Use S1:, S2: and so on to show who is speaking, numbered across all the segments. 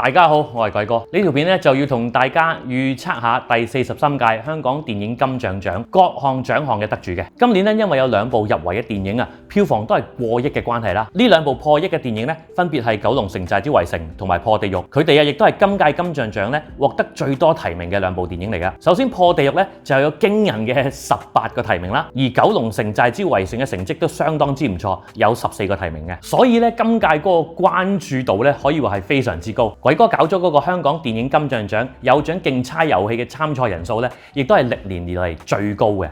S1: 大家好，我係鬼哥。呢條片咧就要同大家預測下第43屆香港電影金像獎各項獎項嘅得主嘅。今年咧因為有兩部入圍嘅電影啊，票房都係過億嘅關係啦。呢兩部破億嘅電影咧，分別係《九龍城寨之圍城》同埋《破地獄》。佢哋啊亦都係今屆金像獎咧獲得最多提名嘅兩部電影嚟噶。首先《破地獄》咧就有驚人嘅18個提名啦，而《九龍城寨之圍城》嘅成績都相當之唔錯，有14個提名嘅。所以咧今屆嗰個關注度咧可以話係非常之高。鬼哥搞咗嗰個香港電影金像獎有獎競猜遊戲嘅參賽人數咧，亦都係歷年以嚟最高嘅。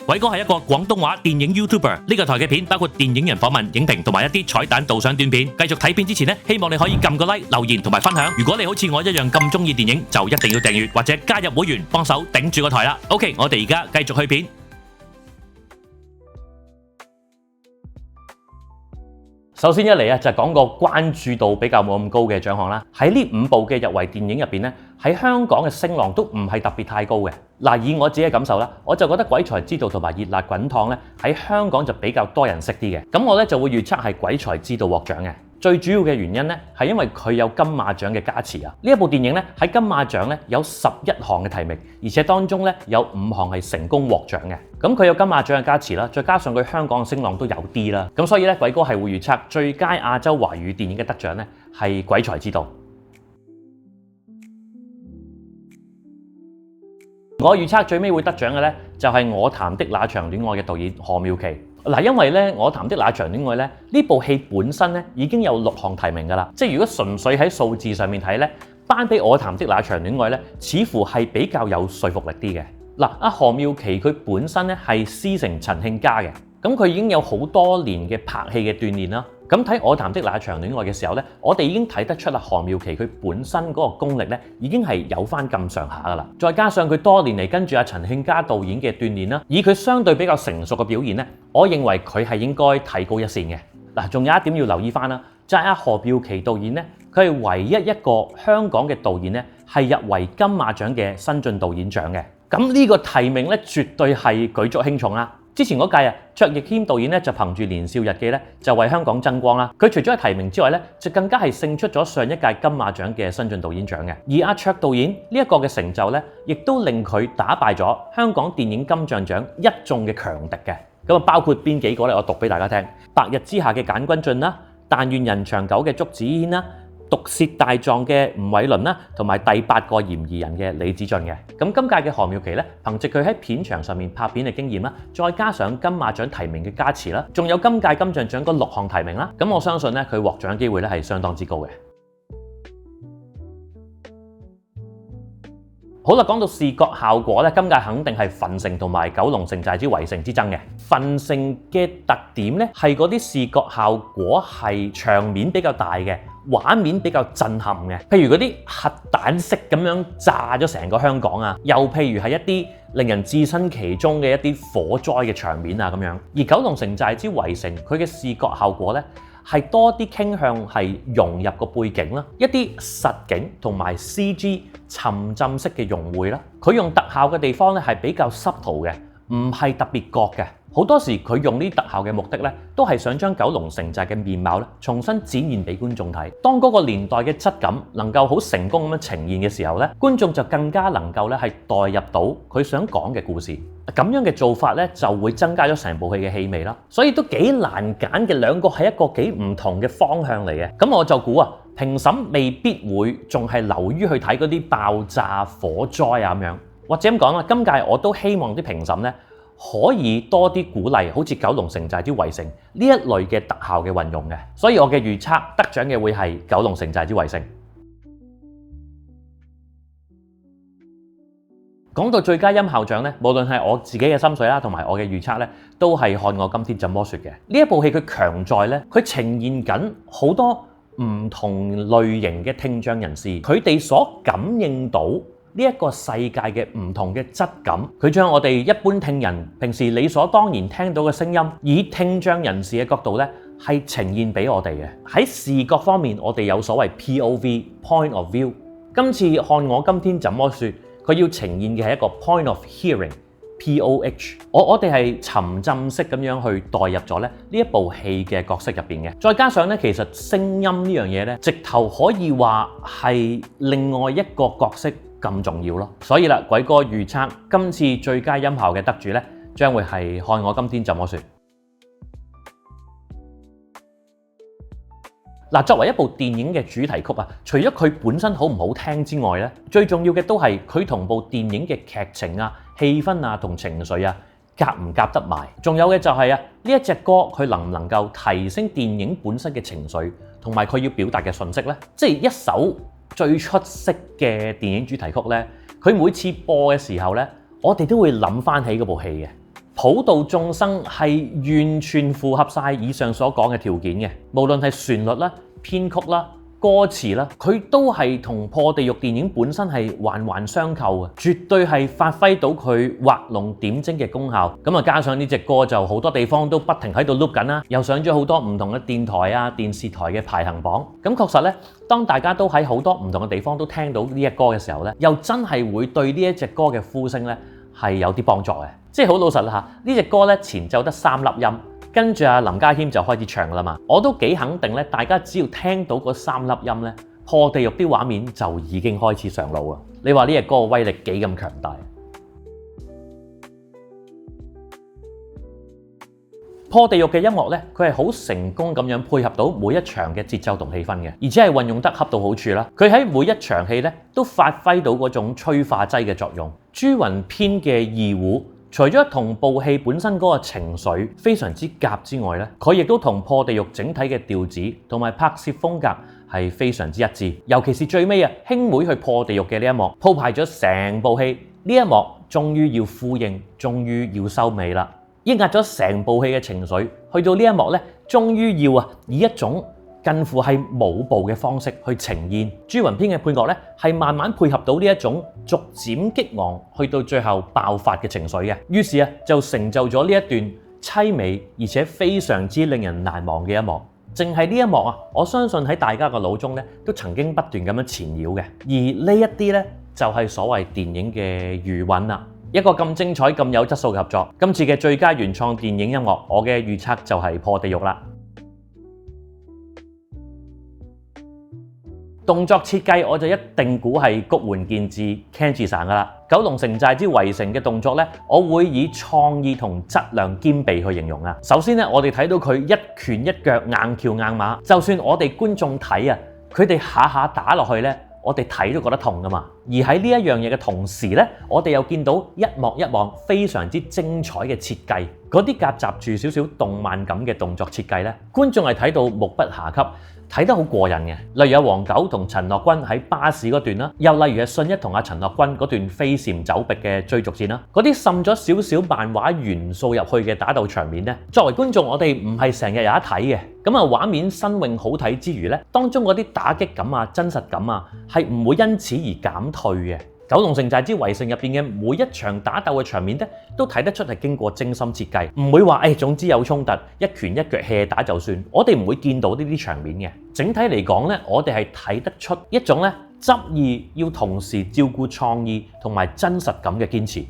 S2: 鬼哥係一個廣東話電影 YouTuber， 呢個台嘅片包括電影人訪問、影評同埋一啲彩蛋導賞短片。繼續睇片之前咧，希望你可以撳個 like、留言同埋分享。如果你好似我一樣咁中意電影，就一定要訂閱或者加入會員，幫手頂住個台啦。OK， 我哋而家繼續去片。
S1: 首先一嚟啊，就講個關注度比較冇咁高嘅獎項啦。喺呢5部嘅入圍電影入邊咧，喺香港嘅聲浪都唔係特別太高嘅。嗱，以我自己嘅感受啦，我就覺得《鬼才之道》同埋《熱辣滾燙》咧喺香港就比較多人識啲嘅。咁我咧就會預測係《鬼才之道》獲獎嘅。最主要嘅原因咧，係因為佢有金馬獎嘅加持啊！呢一部電影咧喺金馬獎咧有11項嘅提名，而且當中咧有5項係成功獲獎嘅。咁佢有金馬獎嘅加持啦，再加上佢香港嘅聲浪都有啲啦，咁所以咧鬼哥係會預測最佳亞洲華語電影嘅得獎咧係《鬼才之道》。我預測最尾會得獎嘅咧就係《我談的那場戀愛》嘅導演何妙琪。嗱，因為咧《我談的那場戀愛》咧呢部戲本身咧已經有6項提名㗎啦，即係如果純粹喺數字上面睇咧，頒俾《我談的那場戀愛》咧，似乎係比較有說服力啲嘅。嗱，何妙琪佢本身咧係師承陳慶嘉嘅，咁佢已經有好多年嘅拍戲嘅鍛鍊啦。咁睇《我談的那場戀愛》嘅時候咧，我哋已經睇得出啦，何妙琪佢本身嗰個功力咧已經係有翻咁上下噶啦。再加上佢多年嚟跟住阿陳慶嘉導演嘅鍛鍊啦，以佢相對比較成熟嘅表現咧，我認為佢係應該提高一線嘅。嗱，仲有一點要留意翻啦，就係阿何妙琪導演咧，佢係唯一一個香港嘅導演咧係入圍金馬獎嘅新晉導演獎嘅。咁呢個提名咧絕對係舉足輕重啦。之前嗰屆啊，卓亦謙導演咧就憑住《年少日記》咧就為香港爭光啦。佢除咗係提名之外咧，就更加係勝出咗上一屆金馬獎嘅新晉導演獎嘅。而阿卓導演呢一個嘅成就咧，亦都令佢打敗咗香港電影金像獎一眾嘅強敵嘅。咁啊，包括邊幾個咧？我讀俾大家聽：《白日之下》嘅簡君晉啦，《但願人長久》嘅祝子軒啦，《毒舌大狀》嘅吳偉倫啦，同埋第8個嫌疑人嘅李子俊嘅。咁今屆嘅何妙琪咧，憑藉佢喺片場上面拍片嘅經驗啦，再加上金馬獎提名嘅加持啦，仲有今屆金像獎嗰6項提名啦，咁我相信咧佢獲獎機會咧係相當之高嘅。好啦，講到視覺效果咧，今屆肯定係《焚城》同埋《九龍城寨之圍城》之爭嘅。《焚城》嘅特點咧係嗰啲視覺效果係場面比較大嘅，畫面比較震撼嘅。譬如嗰啲核彈式咁樣炸咗成個香港啊，又譬如係一啲令人置身其中嘅一啲火災嘅場面啊咁樣。而《九龍城寨之圍城》佢嘅視覺效果咧，係多啲傾向係融入個背景啦，一啲實景同埋 CG 沉浸式嘅融匯啦。佢用特效嘅地方咧係比較subtle嘅，唔係特別覺嘅。好多時佢用呢啲特效嘅目的咧，都係想將九龍城寨嘅面貌咧重新展現俾觀眾睇。當嗰個年代嘅質感能夠好成功咁樣呈現嘅時候咧，觀眾就更加能夠咧係代入到佢想講嘅故事。咁樣嘅做法咧就會增加咗成部戲嘅氣味啦。所以都幾難揀嘅，兩個係一個幾唔同嘅方向嚟嘅。咁我就估啊，評審未必會仲係流於去睇嗰啲爆炸火災啊咁樣，或者咁講啦，今屆我都希望啲評審咧可以多啲鼓勵，好似《九龍城寨之圍城》呢一類嘅特效嘅運用嘅。所以我嘅預測得獎嘅會係《九龍城寨之圍城》。講到最佳音效獎咧，無論係我自己嘅心水啦，同埋我嘅預測咧，都係看我今天怎麼說嘅。呢一部戲佢強在咧，佢呈現緊好多唔同類型嘅聽障人士，佢哋所感應到呢一個世界嘅唔同嘅質感，佢將我哋一般聽人平時理所當然聽到嘅聲音，以聽障人士嘅角度咧，係呈現俾我哋嘅。喺視覺方面，我哋有所謂 POV (Point of View). 今次看我今天怎麼說，佢要呈現嘅係一個 point of hearing POH，我哋係沉浸式咁樣去代入咗咧呢一部戲嘅角色入邊嘅，再加上咧其實聲音呢樣嘢咧，直頭可以話係另外一個角色咁重要咯。所以啦，鬼哥預測今次最佳音效嘅得主咧，將會係看我今天怎麼說。嗱，作為一部電影嘅主題曲啊，除咗佢本身好唔好聽之外咧，最重要嘅都係佢同部電影嘅劇情啊、氣氛啊同情緒啊夾唔夾得埋。仲有嘅就係呢一隻歌佢能唔能夠提升電影本身嘅情緒同埋佢要表達嘅訊息呢？即係一首最出色嘅電影主題曲呢，佢每次播嘅時候呢，我哋都會諗翻起嗰部戲嘅。普度眾生係完全符合晒以上所講嘅條件嘅，無論係旋律啦、編曲啦、歌詞啦，佢都係同破地獄電影本身係環環相扣嘅，絕對係發揮到佢畫龍點睛嘅功效。咁啊，加上呢隻歌就好多地方都不停喺度 loop 緊啦，又上咗好多唔同嘅電台啊、電視台嘅排行榜。咁確實呢，當大家都喺好多唔同嘅地方都聽到呢隻歌嘅時候呢，又真係會對呢一隻歌嘅呼聲呢係有啲幫助嘅。即係好老實啦嚇，呢隻歌咧前奏得3粒音，跟住林家謙就開始唱啦嘛。我都幾肯定咧，大家只要聽到嗰3粒音咧，破地獄啲畫面就已經開始上路啦。你話呢隻歌嘅威力幾咁強大？破地獄嘅音樂咧，佢係好成功咁樣配合到每一場嘅節奏同氣氛嘅，而且係運用得恰到好處啦。佢喺每一場戲咧都發揮到嗰種催化劑嘅作用。朱雲編嘅二胡，除咗同部戲本身嗰個情緒非常之夾之外咧，佢亦都同破地獄整體嘅調子同埋拍攝風格係非常之一致。尤其是最尾兄妹去破地獄嘅呢一幕，鋪排咗成部戲，呢一幕終於要呼應，終於要收尾啦。抑壓咗成部戲嘅情緒，去到呢一幕咧，終於要以一種近乎係舞步嘅方式去呈現。朱雲編嘅配樂咧，係慢慢配合到呢一種逐漸激昂，去到最後爆發嘅情緒嘅。於是就成就咗呢一段凄美而且非常之令人難忘嘅一幕。淨係呢一幕我相信喺大家嘅腦中咧，都曾經不斷咁樣纏繞嘅。而呢一啲咧，就係所謂電影嘅餘韻啦。一個咁精彩、咁有質素嘅合作，今次嘅最佳原創電影音樂，我嘅預測就係破地獄啦。動作設計我就一定估係谷垣健治 Kenji さん噶啦。九龍城寨之圍城嘅動作咧，我會以創意同質量兼備去形容啊。首先咧，我哋睇到佢一拳一腳硬橋硬馬，就算我哋觀眾睇佢哋下下打落去咧，我哋睇都覺得痛噶嘛。而喺呢一樣嘢嘅同時咧，我哋又見到一幕一幕非常之精彩嘅設計，嗰啲夾雜住少少動漫感嘅動作設計咧，觀眾係睇到目不暇給，睇得好過癮嘅。例如有黃九同陳樂君喺巴士嗰段啦，又例如係信一同阿陳樂君嗰段飛檐走壁嘅追逐戰啦，嗰啲滲咗少少漫畫元素入去嘅打鬥場面咧，作為觀眾我哋唔係成日有得睇嘅。咁畫面新穎好睇之餘咧，當中嗰啲打擊感真實感係唔會因此而減退嘅。九龍城寨之圍城入邊嘅每一場打鬥嘅場面咧，都睇得出係經過精心設計，唔會話總之有衝突，一拳一腳 hea 打就算。我哋唔會見到呢啲場面嘅。整體嚟講咧，我哋係睇得出一種咧執意要同時照顧創意同埋真實感嘅堅持。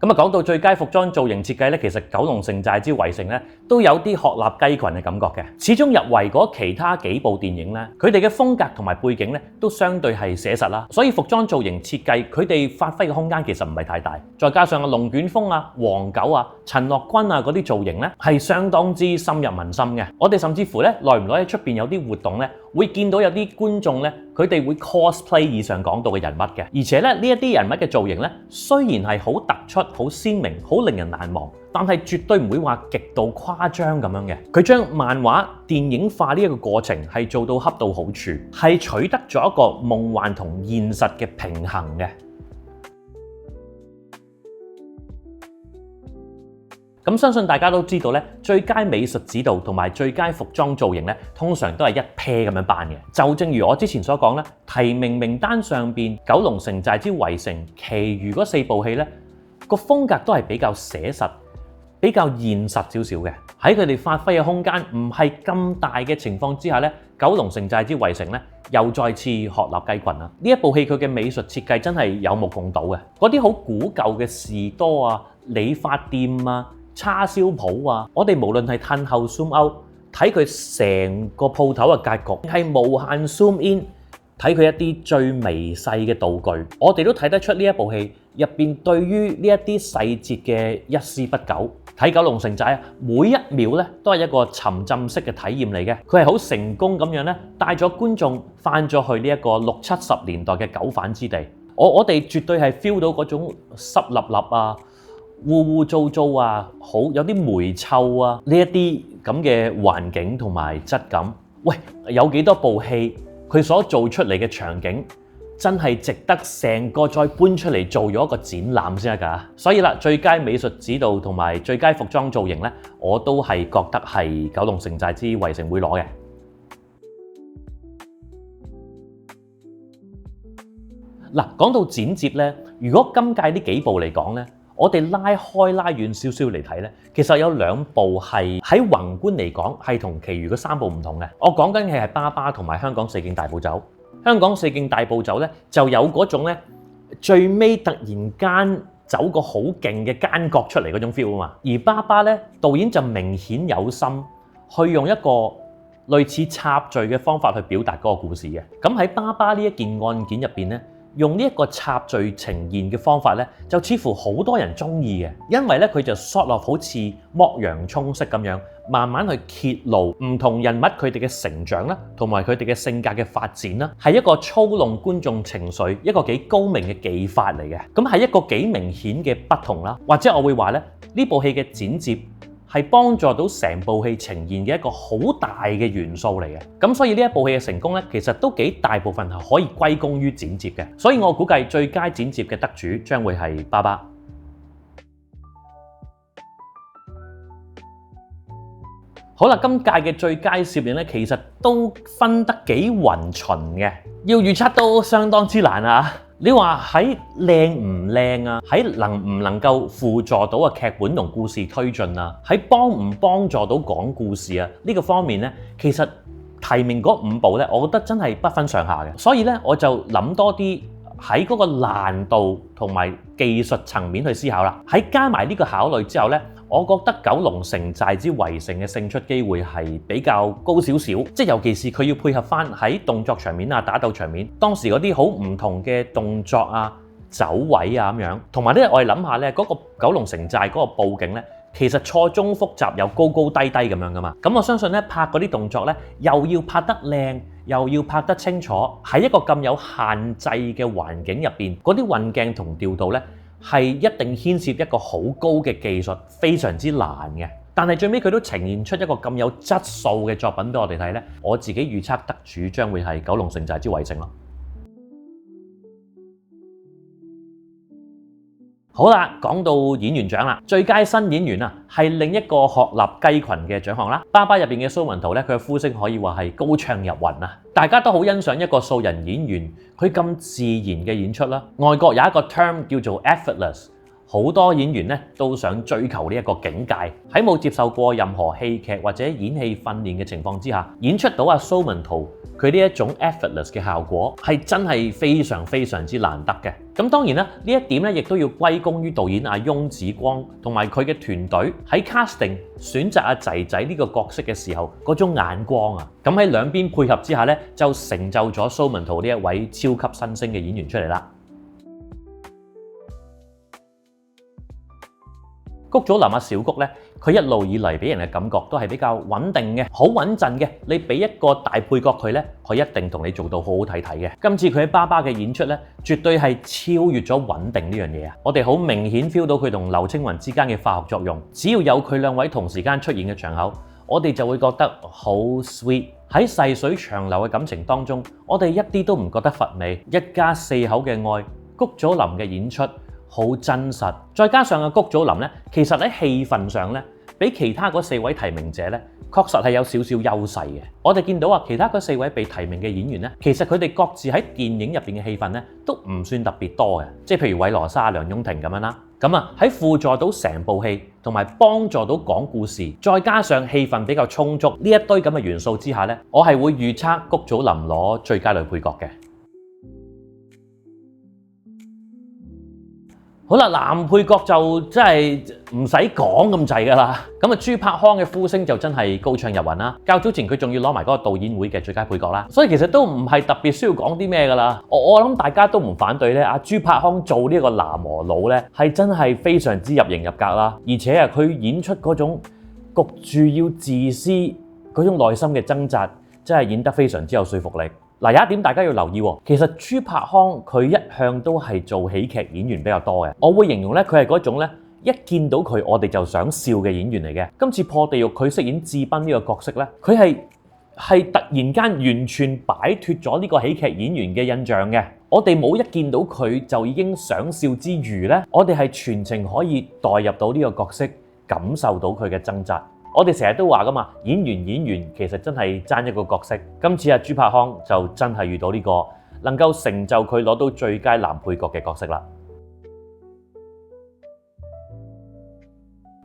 S1: 咁講到最佳服裝造型設計咧，其實九龍城寨之圍城咧都有啲鶴立雞群嘅感覺嘅。始終入圍嗰其他幾部電影咧，佢哋嘅風格同埋背景咧都相對係寫實啦，所以服裝造型設計佢哋發揮嘅空間其實唔係太大。再加上龍捲風黃九陳樂君嗰啲造型咧係相當之深入民心嘅。我哋甚至乎咧耐唔耐喺出邊有啲活動咧，會見到有啲觀眾咧佢哋會 cosplay 以上講到嘅人物嘅。而且咧呢一啲人物嘅造型咧雖然係好突出、好鮮明、好令人難忘，但係絕對唔會話極度誇張咁樣嘅。佢將漫畫電影化呢一個過程係做到恰到好處，係取得咗一個夢幻同現實嘅平衡嘅。咁相信大家都知道咧，最佳美術指導同埋最佳服裝造型咧，通常都係一 pair 咁樣辦嘅。就正如我之前所講咧，提名名單上邊《九龍城寨之圍城》，其餘嗰4部戲咧，個風格都係比較寫實、比較現實少少嘅。喺佢哋發揮嘅空間唔係咁大嘅情況之下咧，《九龍城寨之圍城咧，又再次鶴立雞群啦！呢一部戲佢嘅美術設計真係有目共睹嘅，嗰啲好古舊嘅士多啊、理髮店啊、叉燒鋪啊，我哋無論係褪後 zoom out 睇佢成個鋪頭嘅格局，係無限 zoom in 睇佢一啲最微細嘅道具，我哋都睇得出呢一部戲入邊對於呢一啲細節嘅一絲不苟。睇九龍城寨啊，每一秒咧都係一個沉浸式嘅體驗嚟嘅，佢係好成功咁樣咧帶咗觀眾翻咗去呢一個60、70年代嘅九反之地。我哋絕對係 feel 到嗰種濕立立啊、污污糟糟啊、好有啲霉臭啊呢一啲咁嘅環境同埋質感。喂，有幾多部戲佢所做出嚟嘅場景真係值得成個再搬出嚟做咗一個展覽先得㗎，所以啦，最佳美術指導同埋最佳服裝造型咧，我都係覺得係九龍城寨之圍城會攞嘅。嗱，講到剪接咧，如果今屆呢幾部嚟講咧，我哋拉遠少少嚟睇咧，其實有2部係喺宏觀嚟講係同其餘嗰3部唔同嘅。我講緊嘅係爸爸同埋香港四徑大步走。香港四徑大步走咧，就有嗰種咧最尾突然間走個好勁嘅奸角出嚟嗰種 feel 啊嘛。而爸爸咧，導演就明顯有心去用一個類似插敘嘅方法去表達嗰個故事嘅。咁喺爸爸呢一件案件入邊咧，用呢一個插敘呈現嘅方法咧，就似乎好多人中意嘅，因為咧佢就 sort of 好似剝洋葱式咁樣，慢慢去揭露唔同人物佢哋嘅成長啦，同埋佢哋嘅性格嘅發展啦，係一個操弄觀眾情緒一個幾高明嘅技法嚟嘅。咁係一個幾明顯嘅不同啦，或者我會話咧，呢部戲嘅剪接係幫助到成部戲呈現嘅一個好大嘅元素嚟嘅。咁所以呢一部戲嘅成功咧，其實都幾大部分係可以歸功於剪接嘅。所以我估計最佳剪接嘅得主將會係爸爸。好啦，今屆嘅最佳攝影咧，其實都分得幾勻循嘅，要預測都相當之難啊！你話喺靚唔靚啊？喺能唔能夠輔助到個劇本同故事推進啊？喺幫唔幫助到講故事啊？呢個方面咧，其實提名嗰5部咧，我覺得真係不分上下嘅。所以咧，我就諗多啲喺嗰個難度同埋技術層面去思考啦。喺加埋呢個考慮之後咧，我覺得九龍城寨之圍城嘅勝出機會係比較高少少，即係尤其是佢要配合翻喺動作場面啊、打鬥場面，當時嗰啲好唔同嘅動作啊、走位啊咁樣，同埋咧我哋諗下咧，嗰個九龍城寨嗰個佈景咧，其實錯綜複雜又高高低低咁樣噶嘛，咁我相信咧拍嗰啲動作咧，又要拍得靚，又要拍得清楚，喺一個咁有限制嘅環境入邊，嗰啲運鏡同調度咧，係一定牽涉一個好高嘅技術，非常之難嘅。但係最尾佢都呈現出一個咁有質素嘅作品俾我哋睇咧，我自己預測得主將會係九龍城寨之圍城咯。好啦，講到演員獎啦，最佳新演員啊，係另一個鶴立雞群嘅獎項啦。爸爸入邊嘅蘇文圖咧，佢嘅呼聲可以話係高唱入雲啊！大家都好欣賞一個素人演員佢咁自然嘅演出啦。外國有一個 term 叫做 effortless， 好多演員咧都想追求呢一個境界，喺冇接受過任何戲劇或者演戲訓練嘅情況之下，演出到阿蘇文圖佢呢一種 effortless 嘅效果，係真係非常非常之難得嘅。咁當然啦，呢一點咧亦都要歸功於導演阿翁子光同埋佢嘅團隊喺 casting 選擇阿仔仔呢個角色嘅時候嗰種眼光啊，咁喺兩邊配合之下咧，就成就咗蘇文圖呢一位超級新星嘅演員出嚟啦。谷祖琳阿小谷咧，佢一路以嚟俾人嘅感覺都係比較穩定嘅，好穩陣嘅。你俾一個大配角佢咧，佢一定同你做到好好睇睇嘅。今次佢喺爸爸嘅演出咧，絕對係超越咗穩定呢樣嘢啊！我哋好明顯 feel 到佢同劉青雲之間嘅化學作用。只要有佢兩位同時間出現嘅場口，我哋就會覺得好 sweet。喺細水長流嘅感情當中，我哋一啲都唔覺得乏味。一家4口嘅愛，谷祖琳嘅演出好真實，再加上谷祖琳咧，其實喺戲份上咧，比其他嗰4位提名者咧，確實係有少少優勢嘅。我哋見到啊，其他嗰4位被提名嘅演員咧，其實佢哋各自喺電影入邊嘅戲份咧，都唔算特別多嘅，即係譬如韋羅莎、梁雍婷咁樣啦。咁啊喺輔助到成部戲同埋幫助到講故事，再加上氣氛比較充足，呢一堆咁嘅元素之下呢，我係會預測谷祖琳攞最佳女配角嘅。好啦，男配角就真係唔使講咁滯㗎啦。咁啊，朱柏康嘅呼聲就真係高唱入雲啦。較早前佢仲要攞埋嗰個導演會嘅最佳配角啦，所以其實都唔係特別需要講啲咩㗎啦。我諗大家都唔反對咧，阿朱柏康做呢個南無佬咧，係真係非常之入型入格啦。而且啊，佢演出嗰種焗住要自私嗰種內心嘅掙扎，真係演得非常之有說服力。嗱，有一點大家要留意喎，其實朱柏康佢一向都係做喜劇演員比較多嘅，我會形容咧佢係嗰種咧一見到佢我哋就想笑嘅演員嚟嘅。今次破地獄佢飾演智斌呢個角色咧，佢係突然間完全擺脫咗呢個喜劇演員嘅印象嘅。我哋冇一見到佢就已經想笑之餘咧，我哋係全程可以代入到呢個角色，感受到佢嘅掙扎。我哋成日都話㗎嘛，演員其實真係爭一個角色。今次朱柏康就真係遇到呢個能夠成就佢攞到最佳男配角嘅角色啦。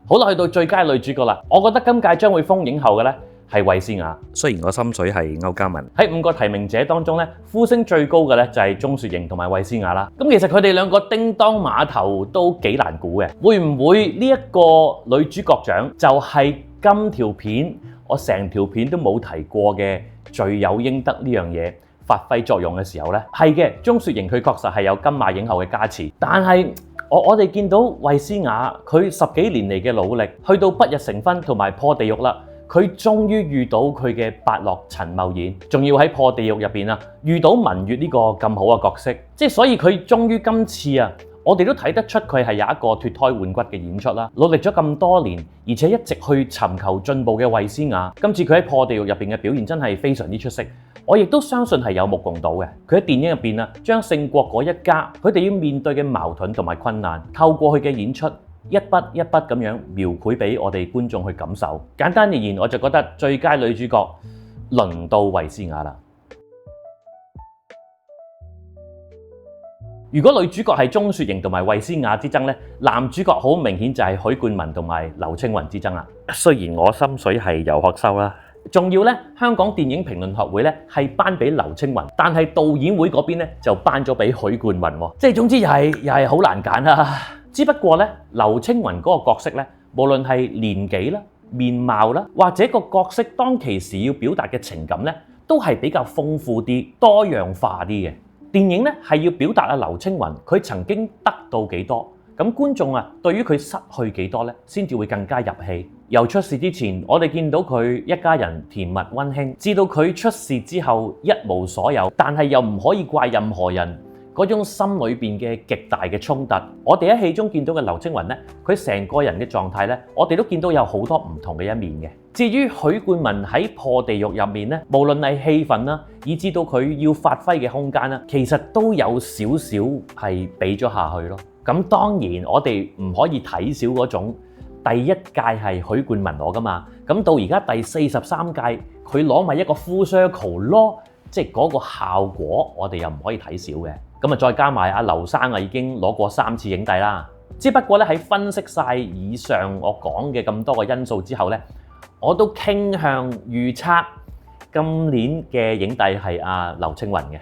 S1: 好啦，去到最佳女主角啦，我覺得今屆將會封影后嘅呢係衛詩雅。雖然我心水係歐嘉文。喺5個提名者當中呢，呼聲最高嘅呢就係鍾雪瑩同埋衛詩雅啦。咁其實佢哋兩個叮當碼頭都幾難估嘅，會唔會呢一個女主角獎就係今條片我成條片都冇提過嘅罪有應得呢樣嘢發揮作用嘅時候呢？係嘅，鍾雪瑩佢確實係有金馬影后嘅加持，但係我哋見到衛詩雅佢10幾年嚟嘅努力，去到不日成婚同埋破地獄啦，佢終於遇到佢嘅伯樂陳茂演，仲要喺破地獄入邊啊遇到文月呢個咁好嘅角色，即係所以佢終於今次啊。我哋都睇得出佢係有一個脫胎換骨嘅演出啦，努力咗咁多年，而且一直去尋求進步嘅衛詩雅，今次佢喺破地獄入邊嘅表現真係非常之出色。我亦都相信係有目共睹嘅。佢喺電影入邊啊，將勝國嗰一家佢哋要面對嘅矛盾同埋困難，透過佢嘅演出一筆一筆咁樣描繪俾我哋觀眾去感受。簡單而言，我就覺得最佳女主角輪到衛詩雅啦。如果女主角係鍾雪瑩同埋衛詩雅之爭呢，男主角好明顯就係許冠文同埋劉青雲之爭啦。雖然我心水係游學修啦，仲要呢，香港電影評論學會呢係頒俾劉青雲，但係導演會嗰邊呢就頒咗俾許冠文喎。即係總之又係好難揀啦。只不過呢，劉青雲嗰個角色呢，無論係年紀啦、面貌啦，或者個角色當其時要表達嘅情感呢，都係比較豐富啲、多樣化啲嘅。電影呢係要表達阿劉青雲佢曾經得到幾多，咁觀眾啊對於佢失去幾多呢，先至會更加入戲。由出事之前，我哋見到佢一家人甜蜜溫馨，至到佢出事之後一無所有，但係又唔可以怪任何人嗰種心裏邊嘅極大嘅衝突。我哋喺戲中見到嘅劉青雲呢，佢成個人嘅狀態呢，我哋都見到有好多唔同嘅一面嘅。至於許冠文喺破地獄入面呢，無論係戲份啦，以至到佢要發揮嘅空間啦，其實都有少少係俾咗下去咯。咁當然我哋唔可以睇少嗰種第一屆係許冠文攞㗎嘛，咁到而家第43屆佢攞埋一個 full circle 咯，即係嗰個效果我哋又唔可以睇少嘅。咁啊再加埋阿劉生啊已經攞過3次影帝啦。只不過咧喺分析晒以上我講嘅咁多個因素之後咧，我都傾向預測今年嘅影帝係阿劉青雲嘅。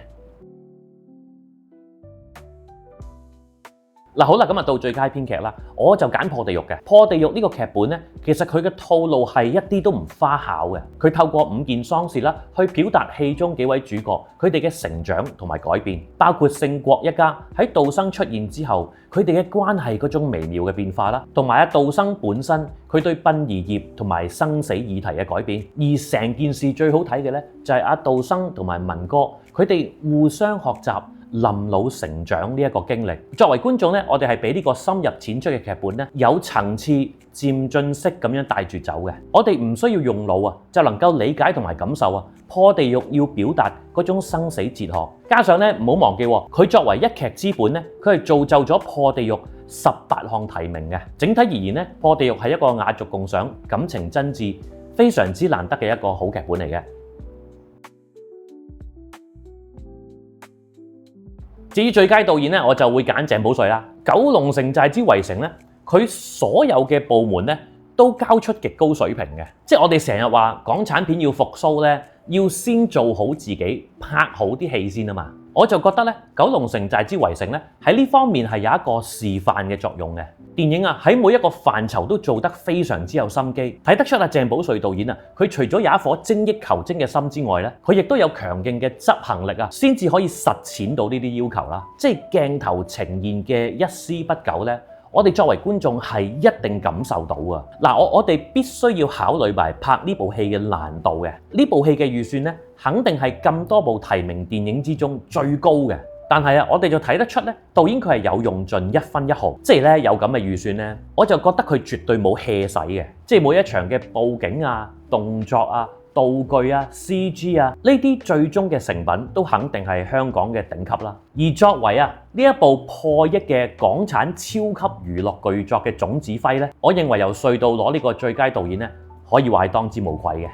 S1: 好啦，咁到最佳編劇啦，我就揀破地獄嘅。破地獄呢個劇本呢，其實佢嘅套路係一啲都唔花巧嘅。佢透過5件喪事啦，去表達戲中幾位主角佢哋嘅成長同埋改變，包括勝國一家喺道生出現之後，佢哋嘅關係嗰種微妙嘅變化啦，同埋阿道生本身佢對殯儀業同埋生死議題嘅改變。而成件事最好睇嘅呢，就係阿道生同埋文哥佢哋互相學習臨老成長呢一個經歷。作為觀眾呢，我哋係俾呢個深入淺出嘅劇本呢，有層次漸進式咁樣帶住走嘅。我哋唔需要用腦啊，就能夠理解同埋感受啊。破地獄要表達嗰種生死哲學，加上呢，唔好忘記佢作為一劇之本呢，佢係造就咗破地獄18項提名嘅。整體而言呢，破地獄係一個雅俗共賞、感情真摯、非常之難得嘅一個好劇本嚟嘅。至於最佳導演呢，我就會揀鄭保瑞啦。《九龍城寨之圍城》呢，佢所有嘅部門咧都交出極高水平嘅。即係我哋成日話港產片要復甦咧，要先做好自己，拍好啲戲先啊嘛。我就覺得咧，九龍城寨之圍城咧喺呢方面係有一個示範嘅作用嘅。電影啊喺每一個範疇都做得非常之有心機，睇得出啊鄭保瑞導演啊，佢除咗有一顆精益求精嘅心之外咧，佢亦都有強勁嘅執行力啊，先至可以實踐到呢啲要求啦。即係鏡頭呈現嘅一絲不苟咧，我哋作為觀眾係一定感受到啊！嗱，我哋必須要考慮埋拍呢部戲嘅難度嘅。呢部戲嘅預算咧，肯定係咁多部提名電影之中最高嘅。但係啊，我哋就睇得出咧，導演佢係有用盡一分一毫，即係咧有咁嘅預算咧，我就覺得佢絕對冇 hea 使嘅。即係每一場嘅佈景啊、動作啊、道具啊、CG 啊，呢啲最終嘅成品都肯定係香港嘅頂級啦。而作為呢一部破億嘅港產超級娛樂巨作嘅總指揮咧，我認為由隧道攞呢個最佳導演咧，可以話係當之無愧嘅。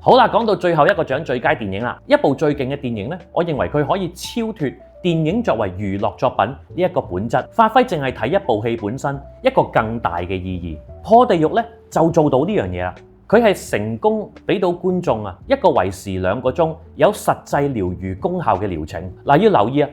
S1: 好啦，講到最後一個獎最佳電影啦，一部最勁嘅電影咧，我認為佢可以超脱電影作為娛樂作品呢一個本質，發揮淨係睇一部戲本身一個更大嘅意義。破地獄咧就做到呢樣嘢啦，佢係成功俾到觀眾一個為時2個鐘有實際療癒功效嘅療程。嗱，要留意啊，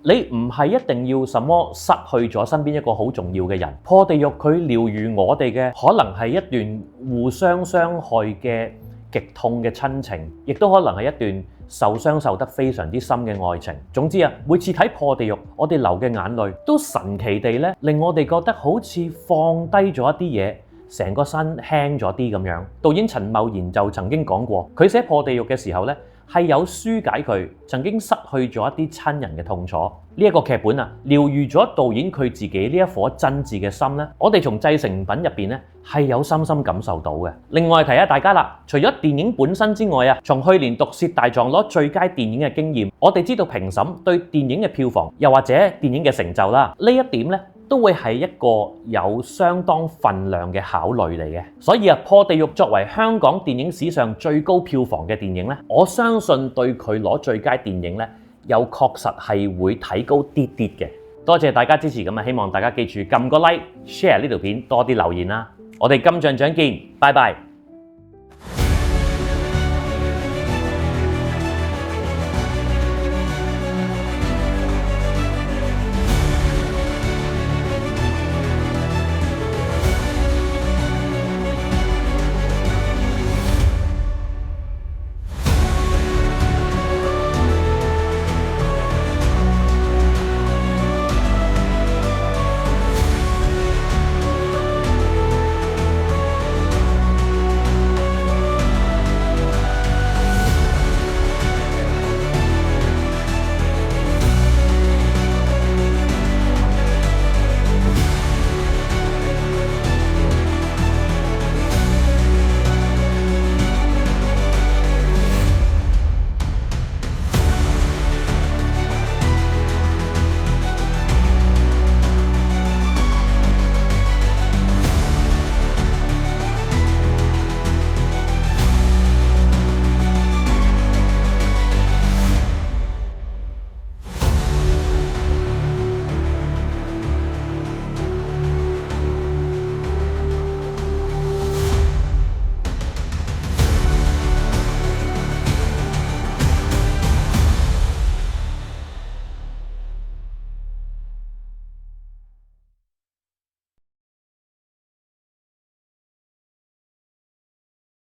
S1: 你唔係一定要什麼失去咗身邊一個好重要嘅人。破地獄佢療癒我哋嘅可能係一段互相傷害嘅極痛嘅親情，亦都可能係一段受傷受得非常之深嘅愛情。總之每次睇破地獄，我哋流嘅眼淚都神奇地咧，令我哋覺得好似放低咗一啲嘢，成個身輕咗啲咁樣。導演陳茂賢就曾經講過，佢寫破地獄嘅時候咧，係有紓解佢曾經失去咗一啲親人嘅痛楚。呢一個劇本療癒咗導演佢自己呢一顆真摯嘅心咧，我哋從製成品入邊咧係有深深感受到嘅。另外提下大家啦，除咗電影本身之外從去年《毒舌大狀》攞最佳電影嘅經驗，我哋知道評審對電影嘅票房又或者電影嘅成就啦，呢一點咧都會係一個有相當分量嘅考慮嚟嘅。所以破地獄作為香港電影史上最高票房嘅電影咧，我相信對佢攞最佳電影咧，又確實係會提高啲啲嘅。多謝大家支持，咁希望大家記住撳個 like、share 呢條片，多啲留言啦。我哋金像獎見，拜拜。